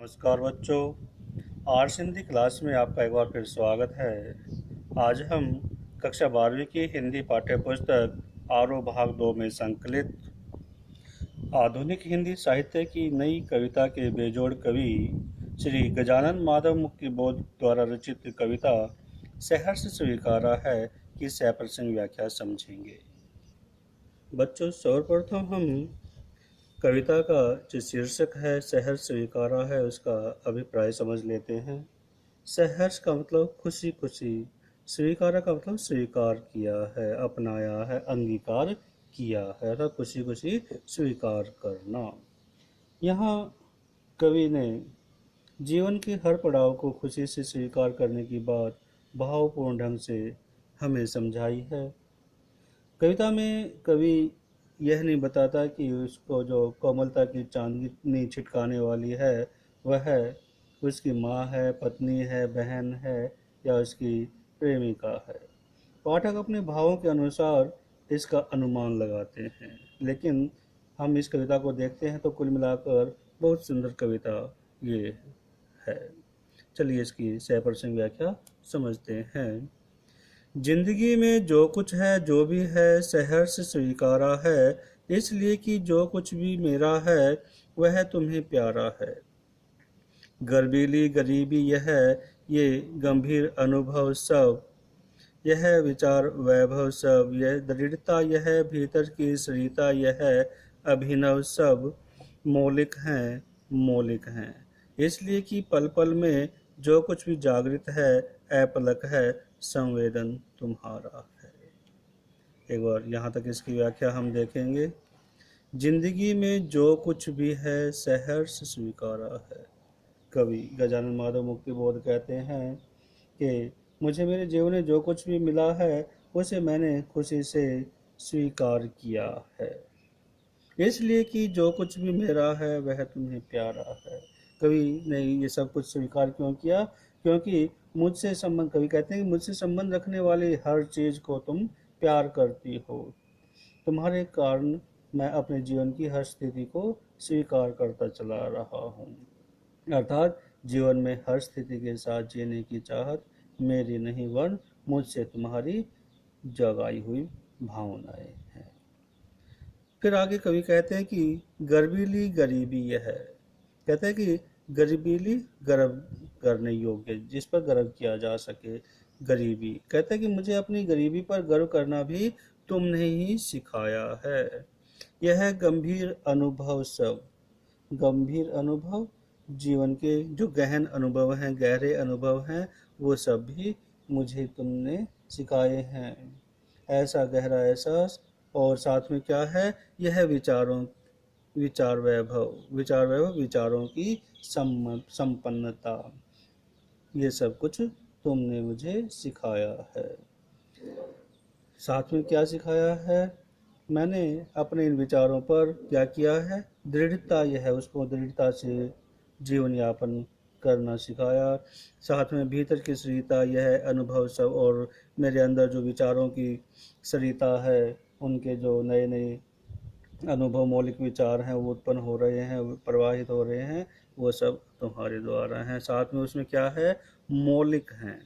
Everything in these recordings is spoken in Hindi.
नमस्कार बच्चों। आज हिंदी क्लास में आपका एक बार फिर स्वागत है। आज हम कक्षा 12वीं की हिंदी पाठ्य पुस्तक आरो भाग 2 में संकलित आधुनिक हिंदी साहित्य की नई कविता के बेजोड़ कवि श्री गजानन माधव मुक्तिबोध द्वारा रचित कविता सहर्ष स्वीकारा है की सप्रसंग व्याख्या समझेंगे। बच्चों, सर्वप्रथम हम कविता का जो शीर्षक है सहर्ष स्वीकारा है उसका अभिप्राय समझ लेते हैं। सहर्ष का मतलब खुशी खुशी, स्वीकारा का मतलब स्वीकार किया है, अपनाया है, अंगीकार किया है, अर्थात खुशी खुशी स्वीकार करना। यहाँ कवि ने जीवन के हर पड़ाव को खुशी से स्वीकार करने की बात भावपूर्ण ढंग से हमें समझाई है। कविता में कवि यह नहीं बताता कि उसको जो कोमलता की चांदनी छिटकाने वाली है वह उसकी माँ है, पत्नी है, बहन है या उसकी प्रेमिका है। पाठक अपने भावों के अनुसार इसका अनुमान लगाते हैं, लेकिन हम इस कविता को देखते हैं तो कुल मिलाकर बहुत सुंदर कविता ये है। चलिए इसकी सप्रसंग व्याख्या समझते हैं। जिंदगी में जो कुछ है, जो भी है, सहर्ष स्वीकारा है, इसलिए कि जो कुछ भी मेरा है वह तुम्हें प्यारा है। गर्बीली गरीबी यह ये गंभीर अनुभव सब, यह विचार वैभव सब, यह दृढ़ता यह भीतर की सरिता, यह अभिनव सब मौलिक हैं। इसलिए कि पल पल में जो कुछ भी जागृत है, अपलक है, संवेदन तुम्हारा है। एक बार यहाँ तक इसकी व्याख्या हम देखेंगे। जिंदगी में जो कुछ भी है सहर्ष स्वीकारा है। कवि गजानन माधव मुक्तिबोध कहते हैं कि मुझे मेरे जीवन में जो कुछ भी मिला है उसे मैंने खुशी से स्वीकार किया है, इसलिए कि जो कुछ भी मेरा है वह तुम्हें प्यारा है। कवि ने ये सब कुछ स्वीकार क्यों किया? क्योंकि मुझसे संबंध, कवि कहते हैं कि मुझसे संबंध रखने वाली हर चीज को तुम प्यार करती हो। तुम्हारे कारण मैं अपने जीवन की हर स्थिति को स्वीकार करता चला रहा हूँ। अर्थात जीवन में हर स्थिति के साथ जीने की चाहत मेरी नहीं, वरन मुझसे तुम्हारी जगाई हुई भावनाएं हैं। फिर आगे कवि कहते हैं कि गर्बीली गरीबी यह है। कहते हैं कि गरीबीली गर्व करने योग्य, जिस पर गर्व किया जा सके, गरीबी। कहते हैं कि मुझे अपनी गरीबी पर गर्व करना भी तुमने ही सिखाया है। यह गंभीर अनुभव सब, गंभीर अनुभव, जीवन के जो गहन अनुभव हैं, गहरे अनुभव हैं, वो सब भी मुझे तुमने सिखाए हैं। ऐसा गहरा एहसास, और साथ में क्या है, यह विचार वैभव, विचारों की संपन्नता, ये सब कुछ तुमने मुझे सिखाया है। साथ में क्या सिखाया है? मैंने अपने इन विचारों पर क्या किया है? दृढ़ता यह है, उसको दृढ़ता से जीवन यापन करना सिखाया। साथ में भीतर की सरिता यह अनुभव सब, और मेरे अंदर जो विचारों की सरिता है, उनके जो नए नए अनुभव, मौलिक विचार हैं वो उत्पन्न हो रहे हैं, प्रवाहित हो रहे हैं, वो सब तुम्हारे द्वारा हैं। साथ में उसमें क्या है? मौलिक हैं,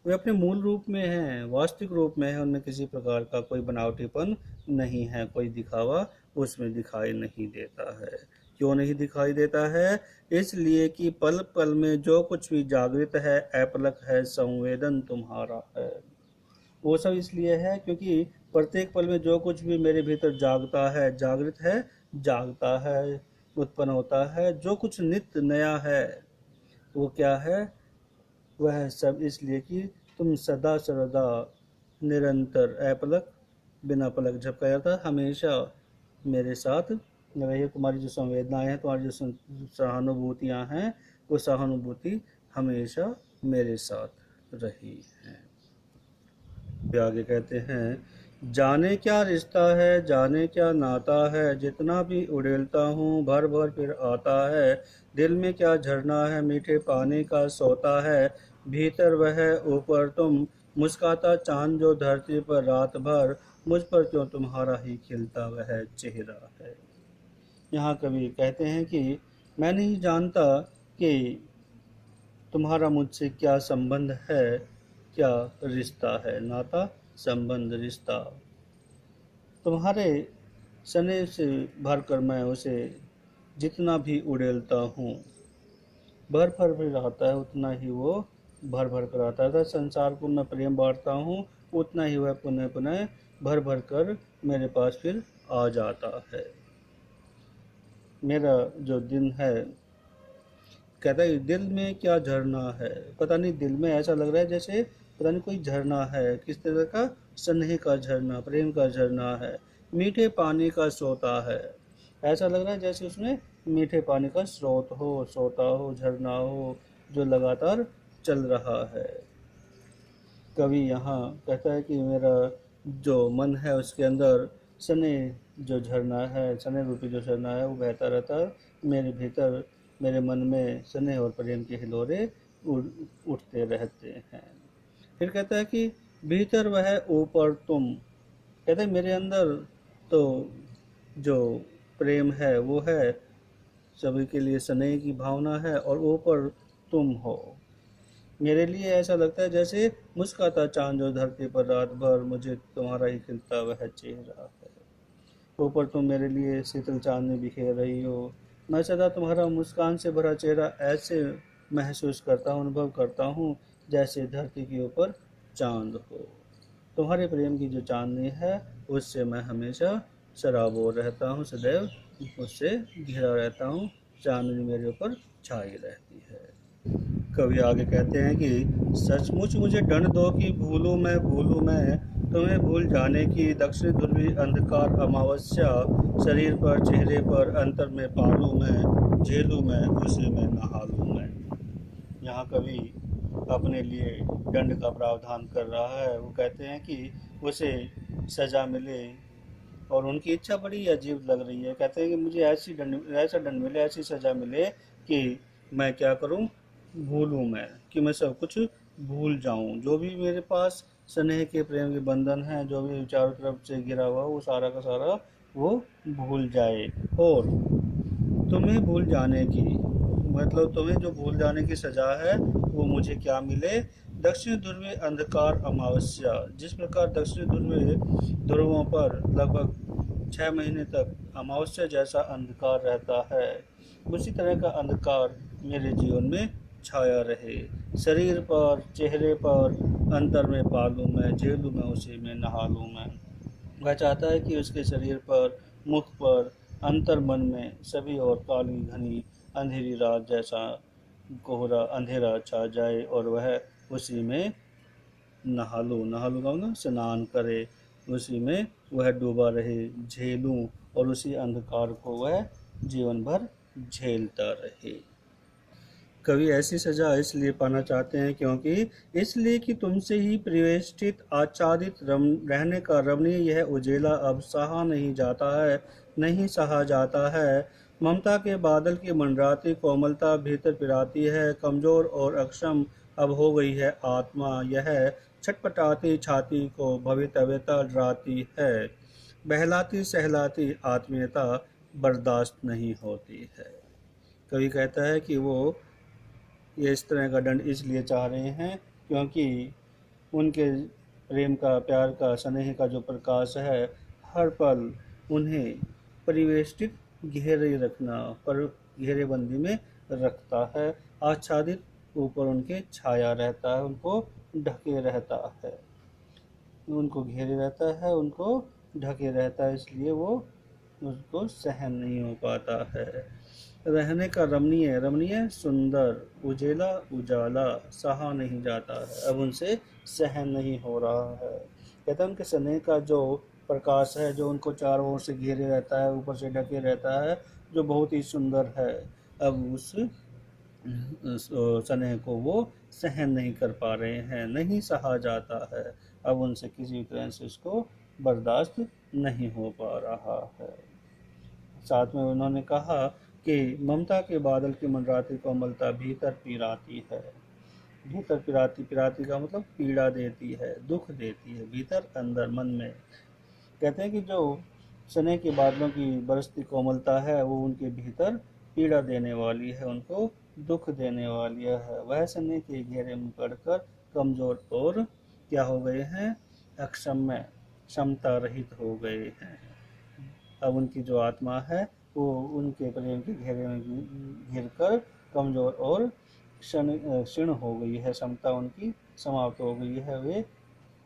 वे अपने मूल रूप में हैं, वास्तविक रूप में है, उनमें किसी प्रकार का कोई बनावटीपन नहीं है, कोई दिखावा उसमें दिखाई नहीं देता है। क्यों नहीं दिखाई देता है? इसलिए कि पल पल में जो कुछ भी जागृत है, अपलक है, संवेदन तुम्हारा है। वो सब इसलिए है क्योंकि प्रत्येक पल में जो कुछ भी मेरे भीतर जागता है, जागृत है, जागता है, उत्पन्न होता है, जो कुछ नित्य नया है वो क्या है? वह सब इसलिए कि तुम सदा सर्वदा निरंतर अपलक, बिना पलक झपकाया था, हमेशा मेरे साथ रही। तुम्हारी जो संवेदनाएं हैं, तुम्हारी जो सहानुभूतियाँ हैं, वो सहानुभूति हमेशा मेरे साथ रही हैं। आगे कहते हैं, जाने क्या रिश्ता है, जाने क्या नाता है, जितना भी उड़ेलता हूँ भर भर फिर आता है। दिल में क्या झरना है, मीठे पानी का सोता है, भीतर वह ऊपर तुम, मुस्काता चांद जो धरती पर रात भर, मुझ पर क्यों तुम्हारा ही खिलता वह चेहरा है। यहाँ कवि कहते हैं कि मैं नहीं जानता कि तुम्हारा मुझसे क्या संबंध है, क्या रिश्ता है। नाता, संबंध, रिश्ता। तुम्हारे सने से भरकर मैं उसे जितना भी उड़ेलता हूँ, भर भर भी रहता है उतना ही वो भर भर कर आता है। संसार को मैं प्रेम बांटता हूँ, उतना ही वह पुनः पुनः भर भर कर मेरे पास फिर आ जाता है। मेरा जो दिन है, कहता है दिल में क्या झरना है। पता नहीं, दिल में ऐसा लग रहा है जैसे पता नहीं कोई झरना है, किस तरह का, स्नेह का झरना, प्रेम का झरना है, मीठे पानी का सोता है। ऐसा लग रहा है जैसे उसमें मीठे पानी का स्रोत हो, सोता हो, झरना हो, जो लगातार चल रहा है। कवि यहाँ कहता है कि मेरा जो मन है उसके अंदर स्नेह जो झरना है, स्नेह रूपी जो झरना है वो बहता रहता है। मेरे भीतर, मेरे मन में स्नेह और प्रेम के हिलोरे उठते रहते हैं। फिर कहता है कि भीतर वह, ऊपर तुम। कहते हैं मेरे अंदर तो जो प्रेम है वो है, सभी के लिए स्नेह की भावना है, और ऊपर तुम हो। मेरे लिए ऐसा लगता है जैसे मुस्काता चांद जो धरती पर रात भर, मुझे तुम्हारा ही खिलता वह चेहरा है। ऊपर तुम मेरे लिए शीतल चांदनी बिखेर रही हो। मैं सदा तुम्हारा मुस्कान से भरा चेहरा ऐसे महसूस करता हूँ, अनुभव करता हूँ जैसे धरती के ऊपर चांद हो। तुम्हारे प्रेम की जो चांदनी है उससे मैं हमेशा सराबोर रहता हूँ, सदैव उससे घिरा रहता हूँ। चांदनी मेरे ऊपर छाई रहती है। कवि आगे कहते हैं कि सचमुच मुझे दंड दो कि भूलूं मैं तुम्हें भूल जाने की। दक्षिण ध्रुवी अंधकार अमावस्या, शरीर पर, चेहरे पर, अंतर में पालूं मैं, झेलूं मैं, उसी में नहालूं मैं। यहाँ कवि अपने लिए दंड का प्रावधान कर रहा है। वो कहते हैं कि उसे सजा मिले, और उनकी इच्छा बड़ी अजीब लग रही है। कहते हैं कि मुझे ऐसा दंड मिले, ऐसी सजा मिले कि मैं क्या करूं, भूलूं मैं, कि मैं सब कुछ भूल जाऊं। जो भी मेरे पास स्नेह के, प्रेम के बंधन हैं, जो भी चारों तरफ से घिरा हुआ, वो सारा का सारा वो भूल जाए। और तुम्हें भूल जाने की मतलब, तुम्हें जो भूल जाने की सजा है वो मुझे क्या मिले। दक्षिण ध्रुवीय अंधकार अमावस्या, जिस प्रकार दक्षिण ध्रुवीय ध्रुवों पर लगभग 6 महीने तक अमावस्या जैसा अंधकार रहता है, उसी तरह का अंधकार मेरे जीवन में छाया रहे। शरीर पर, चेहरे पर, अंतर में पालूं मैं, झेलूं मैं, उसी में नहा लूं मैं। वह चाहता है कि उसके शरीर पर, मुख पर, अंतर मन में सभी और काली घनी अंधेरी रात जैसा कोहरा अंधेरा छा जाए, और वह उसी में नहा लूँ कहूँगा, स्नान करे, उसी में वह डूबा रहे, झेलूं, और उसी अंधकार को वह जीवन भर झेलता रहे। कवि ऐसी सजा इसलिए पाना चाहते हैं क्योंकि, इसलिए कि तुमसे ही परिवेष्टित आच्छादित रहने का रमणीय यह उजेला अब सहा नहीं जाता है, नहीं सहा जाता है। ममता के बादल की मंडराती कोमलता भीतर पिराती है। कमजोर और अक्षम अब हो गई है आत्मा, यह छटपटाती छाती को भवितव्यता डराती है। बहलाती सहलाती आत्मीयता बर्दाश्त नहीं होती है। कवि कहता है कि वो ये इस तरह का दंड इसलिए चाह रहे हैं क्योंकि उनके प्रेम का, प्यार का, स्नेह का जो प्रकाश है हर पल उन्हें परिवेष्टित, घेरे रखना, पर घेरेबंदी में रखता है। आच्छादित, ऊपर उनके छाया रहता है, उनको ढके रहता है, उनको घेरे रहता है, उनको ढके रहता है, इसलिए वो उसको सहन नहीं हो पाता है। रहने का रमणीय, रमणीय सुंदर, उजेला उजाला सहा नहीं जाता है, अब उनसे सहन नहीं हो रहा है। कहते हैं उनके स्नेह का जो प्रकाश है, जो उनको चारों ओर से घेरे रहता है, ऊपर से ढके रहता है, जो बहुत ही सुंदर है, अब उस स्नेह को वो सहन नहीं कर पा रहे हैं, नहीं सहा जाता है, अब उनसे किसी भी तरह से उसको बर्दाश्त नहीं हो पा रहा है। साथ में उन्होंने कहा कि ममता के बादल की मंडराती कोमलता भीतर पीराती है। भीतर पिराती, पिराती का मतलब पीड़ा देती है, दुख देती है, भीतर, अंदर, मन में। कहते हैं कि जो स्नेह के बादलों की बरसती कोमलता है वो उनके भीतर पीड़ा देने वाली है, उनको दुख देने वाली है। वह समय के घेरे में पड़कर कमजोर और क्या हो गए हैं, अक्षम्य, क्षमता रहित हो गए हैं। अब उनकी जो आत्मा है वो उनके प्रेम के घेरे में घिर कर कमजोर और क्षीण हो गई है, क्षमता उनकी समाप्त हो गई है। वे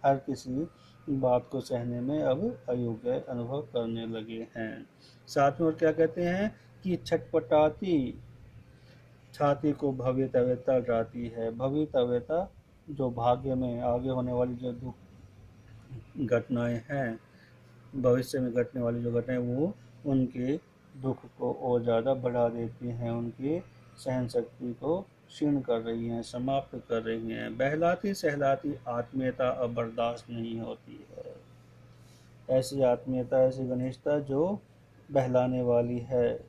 हर किसी बात को सहने में अब अयोग्य अनुभव करने लगे हैं। साथ में और क्या कहते हैं कि छटपटाती छाती को भव्यता जाती है। भव्यता जो भाग्य में आगे होने वाली जो दुख घटनाएं हैं, भविष्य में घटने वाली जो घटनाएं, वो उनके दुख को और ज़्यादा बढ़ा देती हैं, उनकी सहन शक्ति को क्षीण कर रही हैं, समाप्त कर रही हैं। बहलाती सहलाती आत्मीयता अब बर्दाश्त नहीं होती है। ऐसी आत्मीयता, ऐसी घनिष्ठता जो बहलाने वाली है,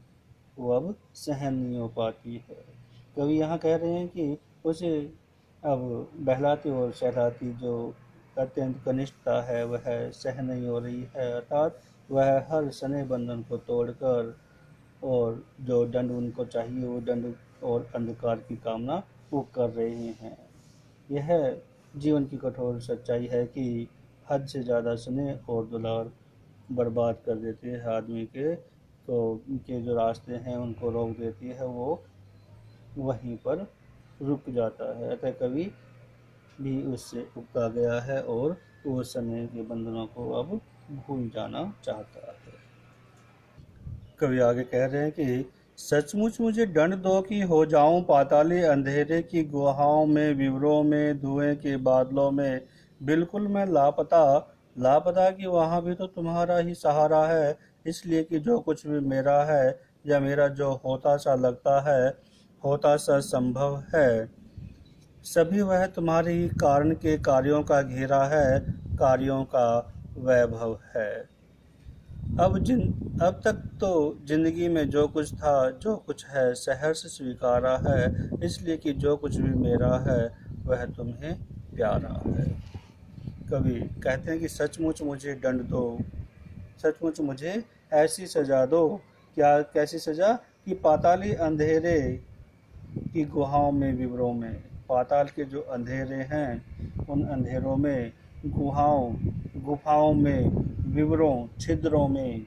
वो अब सहन नहीं हो पाती है। कवि यहाँ कह रहे हैं कि उसे अब बहलाती और सहलाती जो अत्यंत घनिष्ठता है वह सहन नहीं हो रही है, अर्थात वह हर स्नेह बंधन को तोड़कर और जो दंड उनको चाहिए वो दंड और अंधकार की कामना वो कर रहे हैं। यह जीवन की कठोर सच्चाई है कि हद से ज़्यादा स्नेह और दुलार बर्बाद कर देती है आदमी के जो रास्ते हैं उनको रोक देती है, वो वहीं पर रुक जाता है। अतः कवि भी उससे उगता गया है और वो स्नेह के बंधनों को अब भूल जाना चाहता है। कवि आगे कह रहे हैं कि सचमुच मुझे दंड दो कि हो जाऊं पाताली अंधेरे की गुहाओं में, विवरों में, धुएं के बादलों में, बिल्कुल मैं लापता। लापता कि वहां भी तो तुम्हारा ही सहारा है, इसलिए कि जो कुछ भी मेरा है या मेरा जो होता सा लगता है, होता सा संभव है, सभी वह तुम्हारे ही कारण के कार्यों का घेरा है, कार्यों का वैभव है। अब तक तो जिंदगी में जो कुछ था, जो कुछ है, सहर्ष स्वीकारा है, इसलिए कि जो कुछ भी मेरा है वह तुम्हें प्यारा है। कवि कहते हैं कि सचमुच मुझे दंड दो, सचमुच मुझे ऐसी सजा दो। क्या कैसी सजा कि पाताली अंधेरे की गुहाओं में, विवरों में, पाताल के जो अंधेरे हैं उन अंधेरों में, गुफाओं में, विवरों, छिद्रों में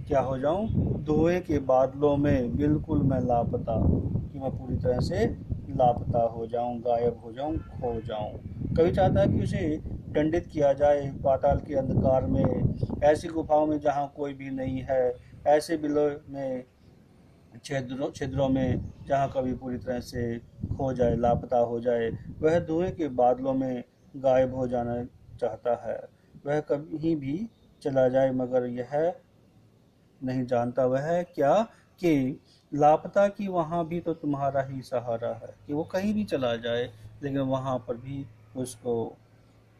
क्या हो जाऊं, धुएं के बादलों में, बिल्कुल मैं लापता, कि मैं पूरी तरह से लापता हो जाऊं, गायब हो जाऊं, खो जाऊं। कवि चाहता है कि उसे दंडित किया जाए पाताल के अंधकार में, ऐसी गुफाओं में जहां कोई भी नहीं है, ऐसे बिलों में, छिद्रों में जहाँ कभी पूरी तरह से खो जाए, लापता हो जाए। वह धुएं के बादलों में गायब हो जाना चाहता है, वह कहीं भी चला जाए, मगर यह नहीं जानता वह क्या कि लापता कि वहाँ भी तो तुम्हारा ही सहारा है, कि वो कहीं भी चला जाए लेकिन वहाँ पर भी उसको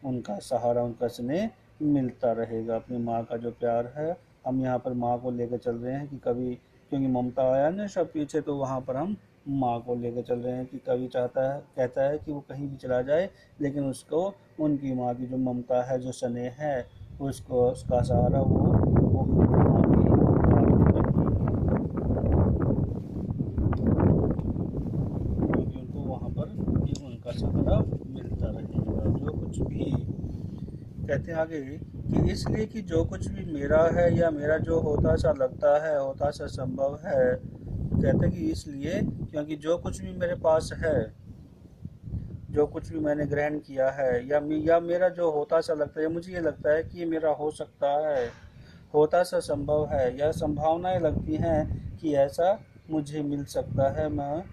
उनका सहारा, उनका स्नेह मिलता रहेगा। अपनी माँ का जो प्यार है, हम यहाँ पर माँ को लेकर चल रहे हैं कि कभी, क्योंकि ममता आया ना सब पीछे, तो वहाँ पर हम माँ को लेकर चल रहे हैं कि कभी चाहता है, कहता है कि वो कहीं भी चला जाए लेकिन उसको उनकी माँ की जो ममता है, जो स्नेह है, उसको, उसका सहारा वो माँ क्योंकि उनको वहाँ पर भी उनका सहारा मिलता रहेगा। जो कुछ भी कहते हैं आगे कि इसलिए कि जो कुछ भी मेरा है या मेरा जो होता सा लगता है, होता सा संभव है, कहते हैं कि इसलिए क्योंकि जो कुछ भी मेरे पास है, जो कुछ भी मैंने ग्रहण किया है, या मेरा जो होता सा लगता है, मुझे ये लगता है कि ये मेरा हो सकता है, होता सा संभव है, या संभावनाएं लगती हैं कि ऐसा मुझे मिल सकता है, मैं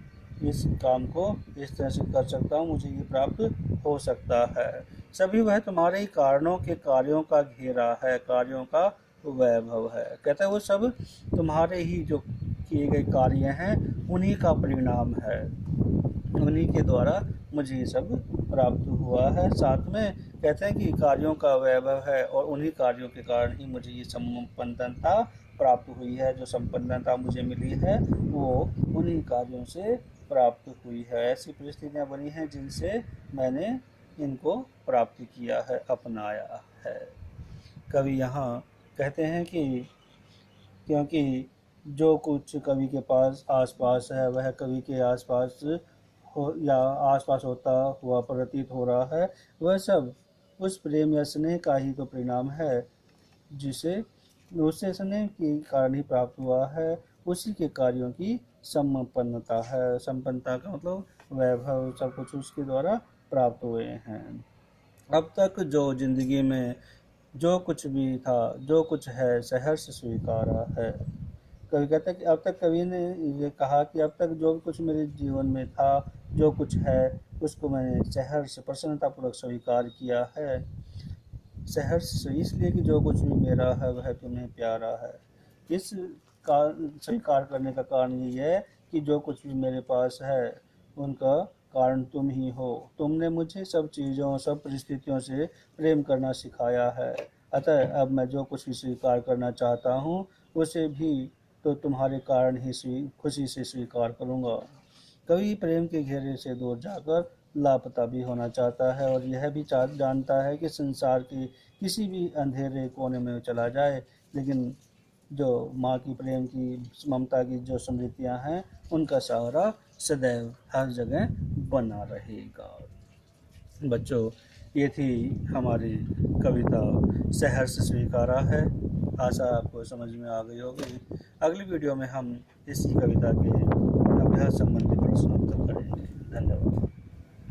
इस काम को इस तरह से कर सकता हूँ, मुझे ये प्राप्त हो सकता है, सभी वह तुम्हारे ही कारणों के कार्यों का घेरा है, कार्यों का वैभव है। कहता है वो सब तुम्हारे ही जो किए गए कार्य हैं उन्हीं का परिणाम है, उन्हीं के द्वारा मुझे ये सब प्राप्त हुआ है। साथ में कहते हैं कि कार्यों का वैभव है और उन्हीं कार्यों के कारण ही मुझे ये संपन्नता प्राप्त हुई है। जो संपन्नता मुझे मिली है वो उन्हीं कार्यों से प्राप्त हुई है। ऐसी परिस्थितियाँ बनी हैं जिनसे मैंने इनको प्राप्त किया है, अपनाया है। कवि यहाँ कहते हैं कि क्योंकि जो कुछ कवि के पास आसपास है वह कवि के आसपास हो या आसपास होता हुआ प्रतीत हो रहा है, वह सब उस प्रेम या स्नेह का ही तो परिणाम है जिसे उसे स्नेह के कारण ही प्राप्त हुआ है। उसी के कार्यों की संपन्नता है। संपन्नता का मतलब वैभव, सब कुछ उसके द्वारा प्राप्त हुए हैं। अब तक जो जिंदगी में जो कुछ भी था, जो कुछ है, सहर्ष स्वीकारा है। कवि कहता है कि अब तक, कवि ने ये कहा कि अब तक जो कुछ मेरे जीवन में था, जो कुछ है, उसको मैंने सहर्ष प्रसन्नतापूर्वक स्वीकार किया है। सहर्ष से इसलिए कि जो कुछ भी मेरा है वह तुम्हें प्यारा है। इस का स्वीकार करने का कारण ये है कि जो कुछ भी मेरे पास है उनका कारण तुम ही हो। तुमने मुझे सब चीज़ों, सब परिस्थितियों से प्रेम करना सिखाया है। अतः अब मैं जो कुछ भी स्वीकार करना चाहता हूँ उसे भी तो तुम्हारे कारण ही खुशी से स्वीकार करूँगा। कवि प्रेम के घेरे से दूर जाकर लापता भी होना चाहता है और यह भी जानता है कि संसार के किसी भी अंधेरे कोने में चला जाए, लेकिन जो माँ की प्रेम की, ममता की जो स्मृतियाँ हैं, उनका सहारा सदैव हर जगह बना रहेगा। बच्चों, ये थी हमारी कविता सहर्ष स्वीकारा है। आशा आपको समझ में आ गई होगी। अगली वीडियो में हम इसी कविता के अभ्यास संबंधी प्रश्न उत्तर करेंगे। धन्यवाद।